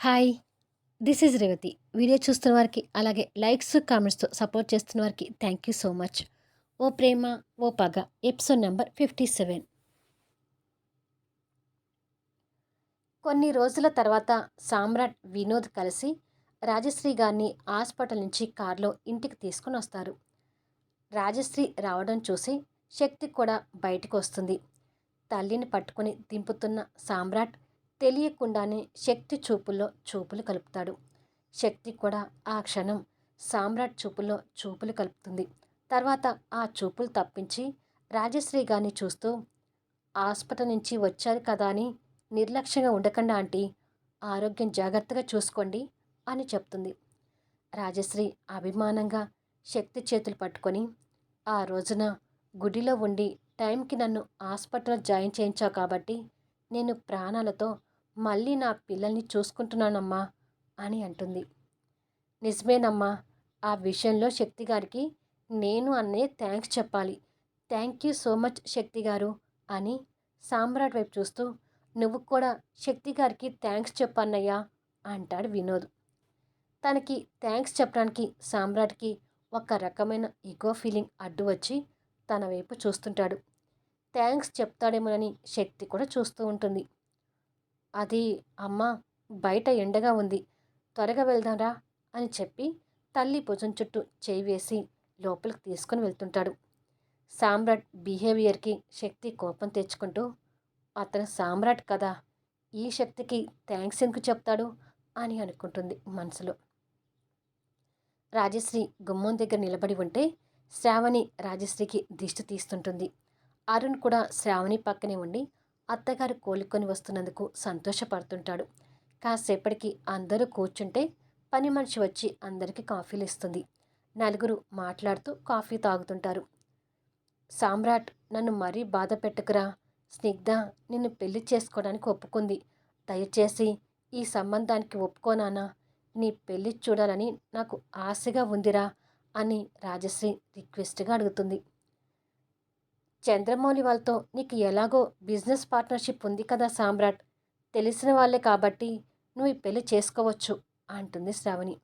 Hi! This is Revathi. Video చూస్తున్న వారికి, అలాగే లైక్స్, కామెంట్స్‌తో సపోర్ట్ చేస్తున్న వారికి థ్యాంక్ యూ సో మచ్. 'ఓ ప్రేమ ఓ పగ' ఎపిసోడ్ నంబర్ 57. కొన్ని రోజుల తర్వాత సామ్రాట్, వినోద్ కలిసి రాజశ్రీ గారిని హాస్పిటల్ నుంచి కారులో ఇంటికి తీసుకొనొస్తారు. రాజశ్రీ రావడం చూసి శక్తి కూడా బయటికొస్తుంది. తల్లిని పట్టుకొని దింపుతున్న సామ్రాట్ తెలియకుండానే శక్తి చూపుల్లో చూపులు కలుపుతాడు. శక్తి కూడా ఆ క్షణం సామ్రాట్ చూపుల్లో చూపులు కలుపుతుంది. తర్వాత ఆ చూపులు తప్పించి రాజశ్రీ గారిని చూస్తూ, హాస్పిటల్ నుంచి వచ్చారు కదా అని నిర్లక్ష్యంగా ఉండకండా ఆంటీ, ఆరోగ్యం జాగ్రత్తగా చూసుకోండి అని చెప్తుంది. రాజశ్రీ అభిమానంగా శక్తి చేతులు పట్టుకొని, ఆ రోజున గుడిలో ఉండి టైంకి నన్ను హాస్పిటల్లో జాయిన్ చేయించావు కాబట్టి నేను ప్రాణాలతో మళ్ళీ నా పిల్లల్ని చూసుకుంటున్నానమ్మా అని అంటుంది. నిజమేనమ్మా, ఆ విషయంలో శక్తి గారికి నేను అన్నయ్య థ్యాంక్స్ చెప్పాలి. థ్యాంక్ యూ సో మచ్ శక్తి గారు అని సామ్రాట్ వైపు చూస్తూ, నువ్వు కూడా శక్తి గారికి థ్యాంక్స్ చెప్పన్నయ్యా అంటాడు వినోద్. తనకి థ్యాంక్స్ చెప్పడానికి సామ్రాట్కి ఒక రకమైన ఇగో ఫీలింగ్ అడ్డు వచ్చి తన వైపు చూస్తుంటాడు. థ్యాంక్స్ చెప్తాడేమోనని శక్తి కూడా చూస్తూ ఉంటుంది. అది అమ్మా, బయట ఎండగా ఉంది, త్వరగా వెళ్దాంరా అని చెప్పి తల్లి భుజం చుట్టూ చేయి వేసి లోపలికి తీసుకుని వెళ్తుంటాడు. సామ్రాట్ బిహేవియర్కి శక్తి కోపం తెచ్చుకుంటూ, అతను సామ్రాట్ కదా, ఈ శక్తికి థ్యాంక్స్ ఎందుకు చెప్తాడు అని అనుకుంటుంది మనసులో. రాజశ్రీ గుమ్మం దగ్గర నిలబడి ఉంటే శ్రావణి రాజశ్రీకి దిష్టి తీస్తుంటుంది. అరుణ్ కూడా శ్రావణి పక్కనే ఉండి అత్తగారు కోలుకొని వస్తున్నందుకు సంతోషపడుతుంటాడు. కాసేపటికి అందరూ కూర్చుంటే పని మనిషి వచ్చి అందరికీ కాఫీలు ఇస్తుంది. నలుగురు మాట్లాడుతూ కాఫీ తాగుతుంటారు. సామ్రాట్, నన్ను మరీ బాధ పెట్టుకురా, స్నిగ్ధ నిన్ను పెళ్లి చేసుకోవడానికి ఒప్పుకుంది, దయచేసి ఈ సంబంధానికి ఒప్పుకోనానా, నీ పెళ్లి చూడాలని నాకు ఆశగా ఉందిరా అని రాజశ్రీ రిక్వెస్ట్గా అడుగుతుంది. చంద్రమౌళి వాళ్ళతో నీకు ఎలాగో బిజినెస్ పార్ట్నర్షిప్ ఉంది కదా సామ్రాట్, తెలిసిన వాళ్ళే కాబట్టి నువ్వు ఈ పెళ్లి చేసుకోవచ్చు అంటుంది శ్రావణి.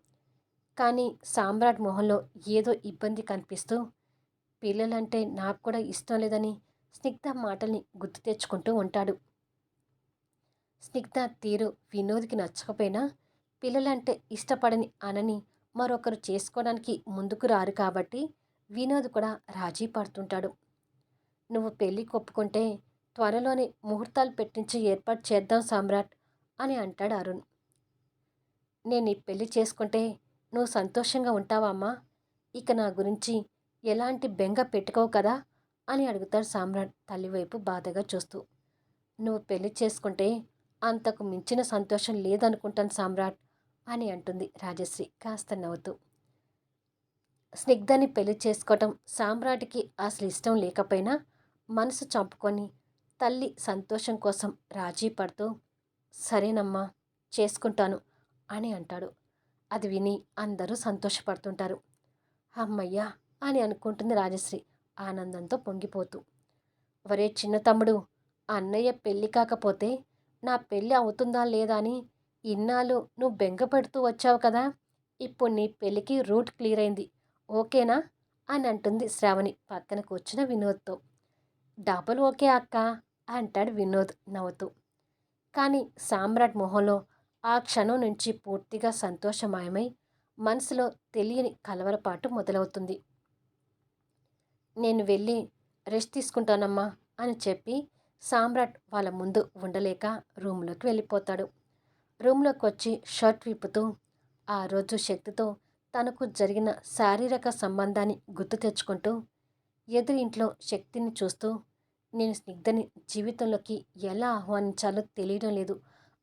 కానీ సామ్రాట్ మొహంలో ఏదో ఇబ్బంది కనిపిస్తూ, పిల్లలంటే నాకు కూడా ఇష్టం లేదని స్నిగ్ధ మాటల్ని గుర్తు తెచ్చుకుంటూ ఉంటాడు. స్నిగ్ధ తీరు వినోద్కి నచ్చకపోయినా పిల్లలంటే ఇష్టపడని అనని మరొకరు చేసుకోవడానికి ముందుకు రారు కాబట్టి వినోద్ కూడా రాజీ పడుతుంటాడు. నువ్వు పెళ్ళి ఒప్పుకుంటే త్వరలోనే ముహూర్తాలు పెట్టించి ఏర్పాటు చేద్దాం సామ్రాట్ అని అంటాడు అరుణ్. నేను ఈ పెళ్లి చేసుకుంటే నువ్వు సంతోషంగా ఉంటావా అమ్మా, ఇక నా గురించి ఎలాంటి బెంగ పెట్టుకోవు కదా అని అడుగుతాడు సామ్రాట్ తల్లివైపు బాధగా చూస్తూ. నువ్వు పెళ్లి చేసుకుంటే అంతకు మించిన సంతోషం లేదనుకుంటాను సామ్రాట్ అని అంటుంది రాజశ్రీ కాస్త నవ్వుతూ. స్నిగ్ధని పెళ్లి చేసుకోవటం సామ్రాట్కి అసలు ఇష్టం లేకపోయినా మనసు చంపుకొని తల్లి సంతోషం కోసం రాజీ పడుతూ, సరేనమ్మా చేసుకుంటాను అని అంటాడు. అది విని అందరూ సంతోషపడుతుంటారు. అమ్మయ్యా అని అనుకుంటుంది రాజశ్రీ ఆనందంతో పొంగిపోతూ. ఒరే చిన్న తమ్ముడు, అన్నయ్య పెళ్ళి కాకపోతే నా పెళ్ళి అవుతుందా లేదా అని ఇన్నాళ్ళు నువ్వు బెంగ పెడుతూ వచ్చావు కదా, ఇప్పుడు నీ పెళ్ళికి రూట్ క్లియర్ అయింది, ఓకేనా అని అంటుంది శ్రావణి పక్కన కూర్చున్న వినోద్తో. డబుల్ ఓకే అక్క అంటాడు వినోద్ నవ్వుతూ. కానీ సామ్రాట్ మొహంలో ఆ క్షణం నుంచి పూర్తిగా సంతోషమయమై మనసులో తెలియని కలవరపాటు మొదలవుతుంది. నేను వెళ్ళి రెస్ట్ తీసుకుంటానమ్మా అని చెప్పి సామ్రాట్ వాళ్ళ ముందు ఉండలేక రూమ్లోకి వెళ్ళిపోతాడు. రూమ్లోకి వచ్చి షర్ట్ విప్పుతూ ఆ రోజు శక్తితో తనకు జరిగిన శారీరక సంబంధాన్ని గుర్తు తెచ్చుకుంటూ ఎదురు ఇంట్లో శక్తిని చూస్తూ, నేను స్నిగ్ధని జీవితంలోకి ఎలా ఆహ్వానించాలో తెలియడం లేదు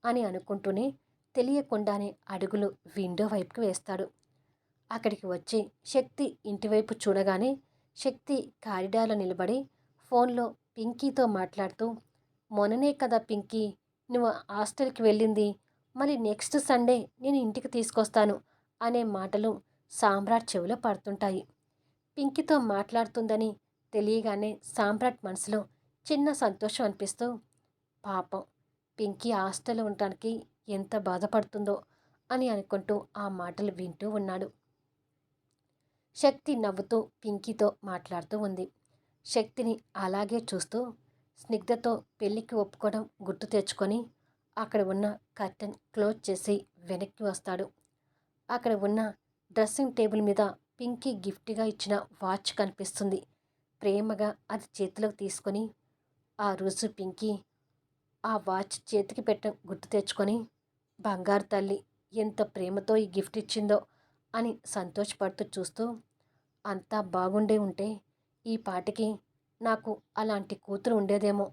అని అనుకుంటూనే తెలియకుండానే అడుగులు విండో వైపుకి వేస్తాడు. అక్కడికి వచ్చి శక్తి ఇంటివైపు చూడగానే శక్తి కారిడార్లో నిలబడి ఫోన్లో పింకీతో మాట్లాడుతూ, మొన్ననే కదా పింకీ నువ్వు హాస్టల్కి వెళ్ళింది, మళ్ళీ నెక్స్ట్ సండే నేను ఇంటికి తీసుకొస్తాను అనే మాటలు సామ్రాట్ చెవిలో పడుతుంటాయి. పింకీతో మాట్లాడుతుందని తెలియగానే సామ్రాట్ మనసులో చిన్న సంతోషం అనిపిస్తూ, పాపం పింకీ హాస్టల్లో ఉండటానికి ఎంత బాధపడుతుందో అని అనుకుంటూ ఆ మాటలు వింటూ ఉన్నాడు. శక్తి నవ్వుతూ పింకీతో మాట్లాడుతూ ఉంది. శక్తిని అలాగే చూస్తూ స్నిగ్ధతో పెళ్లికి ఒప్పుకోవడం గుర్తు తెచ్చుకొని అక్కడ ఉన్న కర్టెన్ క్లోజ్ చేసి వెనక్కి వస్తాడు. అక్కడ ఉన్న డ్రెస్సింగ్ టేబుల్ మీద పింకీ గిఫ్ట్గా ఇచ్చిన వాచ్ కనిపిస్తుంది. ప్రేమగా అది చేతిలోకి తీసుకొని ఆ రోజు పింకీ ఆ వాచ్ చేతికి పెట్టడం గుర్తు తెచ్చుకొని బంగారు తల్లి ఎంత ప్రేమతో ఈ గిఫ్ట్ ఇచ్చిందో అని సంతోషపడుతూ చూస్తూ అంతా బాగుండే ఉంటే ఈ పాటికి నాకు అలాంటి కూతురు ఉండేదేమో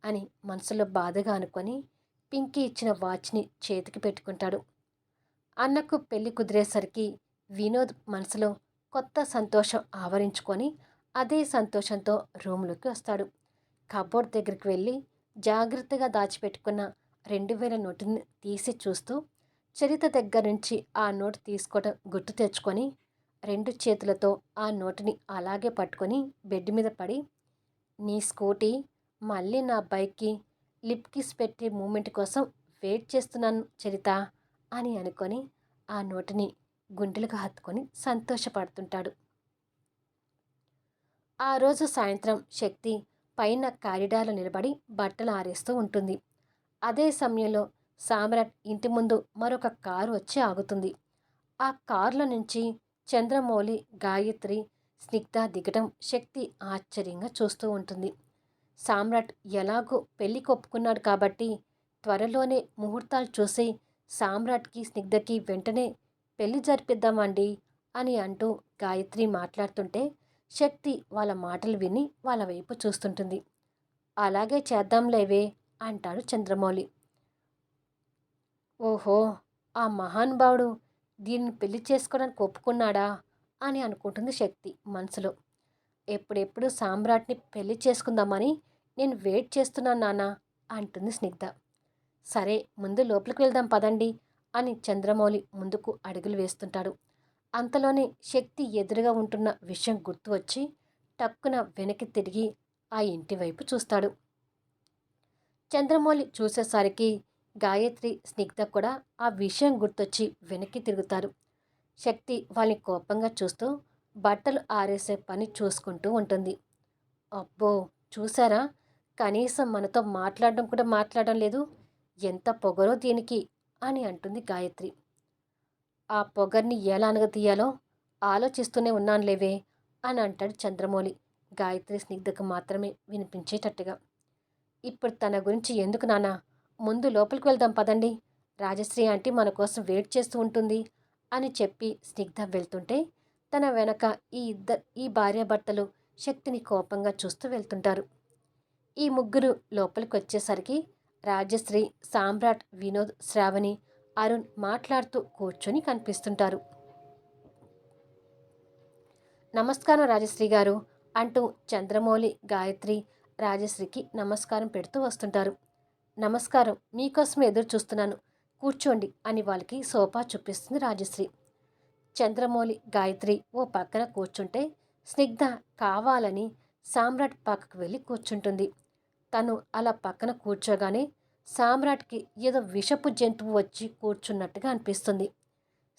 అని మనసులో బాధగా అనుకొని పింకీ ఇచ్చిన వాచ్ని చేతికి పెట్టుకుంటాడు. అన్నకు పెళ్లి కుదిరేసరికి వినోద్ మనసులో కొత్త సంతోషం ఆవరించుకొని అదే సంతోషంతో రూమ్లోకి వస్తాడు. కబోర్డ్ దగ్గరికి వెళ్ళి జాగ్రత్తగా దాచిపెట్టుకున్న 2000 నోటుని తీసి చూస్తూ చరిత దగ్గర నుంచి ఆ నోటు తీసుకోవడం గుర్తు తెచ్చుకొని 2 చేతులతో ఆ నోటుని అలాగే పట్టుకొని బెడ్ మీద పడి, నీ స్కూటీ మళ్ళీ నా బైక్కి లిప్ కిస్ పెట్టే మూమెంట్ కోసం వెయిట్ చేస్తున్నాను చరిత అని అనుకొని ఆ నోటుని గుండెలకు హత్తుకొని సంతోషపడుతుంటాడు. ఆ రోజు సాయంత్రం శక్తి పైన కారిడార్లో నిలబడి బట్టలు ఆరేస్తూ ఉంటుంది. అదే సమయంలో సామ్రాట్ ఇంటి ముందు మరొక కారు వచ్చి ఆగుతుంది. ఆ కారులో నుంచి చంద్రమౌళి, గాయత్రి, స్నిగ్ధ దిగడం శక్తి ఆశ్చర్యంగా చూస్తూ ఉంటుంది. సామ్రాట్ ఎలాగో పెళ్లికి ఒప్పుకున్నాడు కాబట్టి త్వరలోనే ముహూర్తాలు చూసి సామ్రాట్కి, స్నిగ్ధకి వెంటనే పెళ్లి జరిపిద్దామండి అని అంటూ గాయత్రి మాట్లాడుతుంటే శక్తి వాళ్ళ మాటలు విని వాళ్ళ వైపు చూస్తుంటుంది. అలాగే చేద్దాంలేవే అంటాడు చంద్రమౌళి. ఓహో, ఆ మహానుభావుడు దీన్ని పెళ్లి చేసుకోవడానికి ఒప్పుకున్నాడా అని అనుకుంటుంది శక్తి మనసులో. ఎప్పుడెప్పుడు సామ్రాట్ని పెళ్లి చేసుకుందామని నేను వెయిట్ చేస్తున్నాను నాన్న అంటుంది స్నిగ్ధ. సరే ముందు లోపలికి వెళ్దాం పదండి అని చంద్రమౌళి ముందుకు అడుగులు వేస్తుంటాడు. అంతలోనే శక్తి ఎదురుగా ఉంటున్న విషయం గుర్తు వచ్చి టక్కున వెనక్కి తిరిగి ఆ ఇంటి వైపు చూస్తాడు. చంద్రమౌళి చూసేసరికి గాయత్రి, స్నిగ్ధ కూడా ఆ విషయం గుర్తొచ్చి వెనక్కి తిరుగుతారు. శక్తి వాళ్ళని కోపంగా చూస్తూ బట్టలు ఆరేసే పని చూసుకుంటూ ఉంటుంది. అబ్బో, చూసారా, కనీసం మనతో మాట్లాడడం కూడా మాట్లాడడం లేదు, ఎంత పొగరో దీనికి అని అంటుంది గాయత్రి. ఆ పొగర్ని ఎలా అనగతీయాలో ఆలోచిస్తూనే ఉన్నానులేవే అని అంటాడు చంద్రమౌళి గాయత్రి, స్నిగ్ధకు మాత్రమే వినిపించేటట్టుగా. ఇప్పుడు తన గురించి ఎందుకు నాన్న, ముందు లోపలికి వెళ్దాం పదండి, రాజశ్రీ ఆంటీ మన కోసం వెయిట్ చేస్తూ ఉంటుంది అని చెప్పి స్నిగ్ధ వెళ్తుంటే తన వెనక ఈ భార్యాభర్తలు శక్తిని కోపంగా చూస్తూ వెళ్తుంటారు. ఈ ముగ్గురు లోపలికి వచ్చేసరికి రాజశ్రీ, సామ్రాట్, వినోద్, శ్రావణి, అరుణ్ మాట్లాడుతూ కూర్చొని కనిపిస్తుంటారు. నమస్కారం రాజశ్రీ గారు అంటూ చంద్రమౌళి, గాయత్రి రాజశ్రీకి నమస్కారం పెడుతూ వస్తుంటారు. నమస్కారం, మీకోసం ఎదురు చూస్తున్నాను, కూర్చోండి అని వాళ్ళకి సోఫా చూపిస్తుంది రాజశ్రీ. చంద్రమౌళి, గాయత్రి ఓ పక్కన కూర్చుంటే స్నిగ్ధ కావాలని సామ్రాట్ పక్కకు వెళ్ళి కూర్చుంటుంది. తను అలా పక్కన కూర్చోగానే సామ్రాట్కి ఏదో విషపు జంతువు వచ్చి కూర్చున్నట్టుగా అనిపిస్తుంది.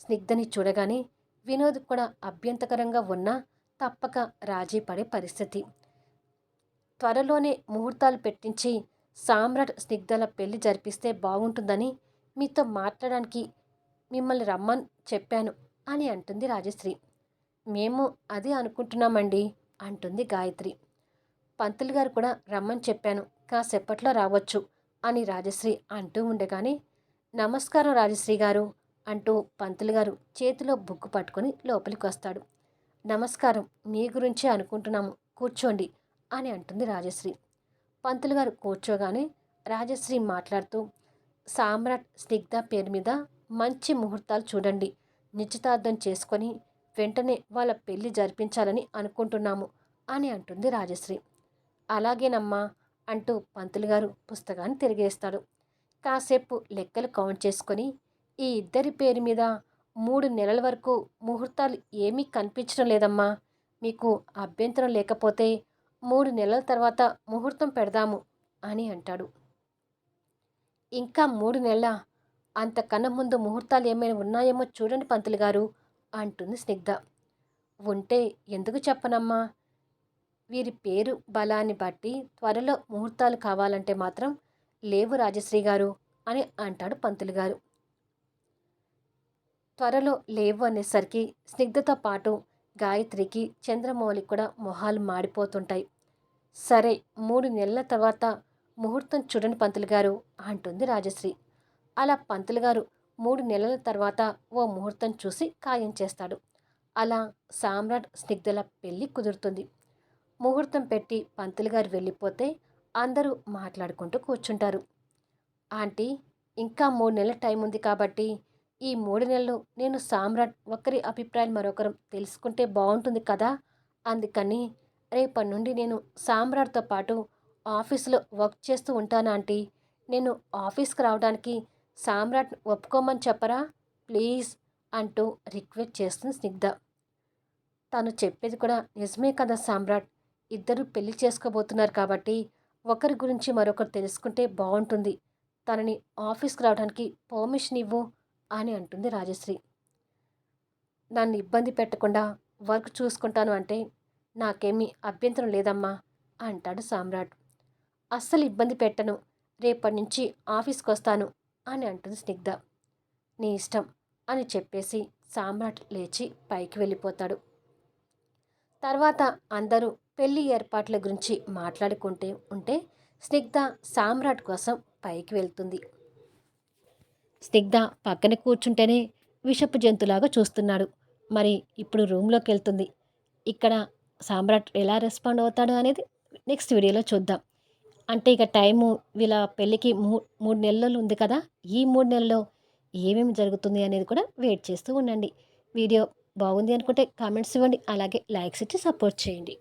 స్నిగ్ధని చూడగానే వినోద్ కూడా అభ్యంతకరంగా ఉన్నా తప్పక రాజీ పడే పరిస్థితి. త్వరలోనే ముహూర్తాలు పెట్టించి సామ్రాట్, స్నిగ్ధల పెళ్లి జరిపిస్తే బాగుంటుందని మీతో మాట్లాడడానికి మిమ్మల్ని రమ్మని చెప్పాను అని అంటుంది రాజశ్రీ. మేము అదే అనుకుంటున్నామండి అంటుంది గాయత్రి. పంతులు గారు కూడా రమ్మని చెప్పాను, కాసేపట్లో రావచ్చు అని రాజశ్రీ అంటూ ఉండగానే నమస్కారం రాజశ్రీ గారు అంటూ పంతులు గారు చేతిలో బుక్కు పట్టుకొని లోపలికి వస్తాడు. నమస్కారం, మీ గురించే అనుకుంటున్నాము, కూర్చోండి అని అంటుంది రాజశ్రీ. పంతులు గారు కూర్చోగానే రాజశ్రీ మాట్లాడుతూ సామ్రాట్, స్నిగ్ధ పేరు మీద మంచి ముహూర్తాలు చూడండి, నిశ్చితార్థం చేసుకొని వెంటనే వాళ్ళ పెళ్లి జరిపించాలని అనుకుంటున్నాము అని అంటుంది రాజశ్రీ. అలాగేనమ్మా అంటూ పంతులు గారు పుస్తకాన్ని తిరిగేస్తాడు. కాసేపు లెక్కలు కౌంట్ చేసుకొని ఈ ఇద్దరి పేరు మీద 3 నెలల వరకు ముహూర్తాలు ఏమీ కనిపించడం లేదమ్మా, మీకు అభ్యంతరం లేకపోతే 3 నెలల తర్వాత ముహూర్తం పెడదాము అని అంటాడు. ఇంకా 3 నెలల? అంతకన్నా ముందు ముహూర్తాలు ఏమైనా ఉన్నాయేమో చూడండి పంతులు గారు అంటుంది స్నిగ్ధ. ఉంటే ఎందుకు చెప్పనమ్మా? వీరి పేరు బలాన్ని బట్టి త్వరలో ముహూర్తాలు కావాలంటే మాత్రం లేవు రాజశ్రీ గారు అని అంటాడు పంతులు గారు. త్వరలో లేవు అనేసరికి స్నిగ్ధతో పాటు గాయత్రికి, చంద్రమౌళికి కూడా మొహాలు మాడిపోతుంటాయి. సరే 3 నెలల తర్వాత ముహూర్తం చూడండి పంతులు గారు అంటుంది రాజశ్రీ. అలా పంతులు గారు 3 నెలల తర్వాత ఓ ముహూర్తం చూసి ఖాయం చేస్తాడు. అలా సామ్రాట్ స్నిగ్ధల పెళ్లి కుదురుతుంది. ముహూర్తం పెట్టి పంతులు గారు వెళ్ళిపోతే అందరూ మాట్లాడుకుంటూ కూర్చుంటారు. ఆంటీ, ఇంకా 3 నెలల టైం ఉంది కాబట్టి ఈ 3 నెలలు నేను సామ్రాట్ ఒకరి అభిప్రాయాలు మరొకరు తెలుసుకుంటే బాగుంటుంది కదా. అందుకని రేపటి నుండి నేను సామ్రాట్తో పాటు ఆఫీసులో వర్క్ చేస్తూ ఉంటాను ఆంటీ. నేను ఆఫీస్కి రావడానికి సామ్రాట్ని ఒప్పుకోమని చెప్పరా ప్లీజ్ అంటూ రిక్వెస్ట్ చేస్తుంది స్నిగ్ధ. తను చెప్పేది కూడా నిజమే కదా సామ్రాట్. ఇద్దరు పెళ్లి చేసుకోబోతున్నారు కాబట్టి ఒకరి గురించి మరొకరు తెలుసుకుంటే బాగుంటుంది. తనని ఆఫీస్కి రావడానికి పర్మిషన్ ఇవ్వు అని అంటుంది రాజశ్రీ. నన్ను ఇబ్బంది పెట్టకుండా వర్క్ చూసుకుంటాను అంటే నాకేమీ అభ్యంతరం లేదమ్మా అంటాడు సామ్రాట్. అస్సలు ఇబ్బంది పెట్టను. రేపటి నుంచి ఆఫీస్కి వస్తాను అని అంటుంది స్నిగ్ధ. నీ ఇష్టం అని చెప్పేసి సామ్రాట్ లేచి పైకి వెళ్ళిపోతాడు. తర్వాత అందరూ పెళ్లి ఏర్పాట్ల గురించి మాట్లాడుకుంటే ఉంటే స్నిగ్ధ సామ్రాట్ కోసం పైకి వెళ్తుంది. స్నిగ్ధ పక్కన కూర్చుంటేనే విషపు జంతులాగా చూస్తున్నాడు. మరి ఇప్పుడు రూమ్లోకి వెళ్తుంది. ఇక్కడ సామ్రాట్ ఎలా రెస్పాండ్ అవుతాడు అనేది నెక్స్ట్ వీడియోలో చూద్దాం. అంటే ఇక టైము వీళ్ళ పెళ్ళికి 3 నెలలు ఉంది కదా. ఈ 3 నెలల్లో ఏమేమి జరుగుతుంది అనేది కూడా వెయిట్ చేస్తూ ఉండండి. వీడియో బాగుంది అనుకుంటే కామెంట్స్ ఇవ్వండి. అలాగే లైక్స్ ఇచ్చి సపోర్ట్ చేయండి.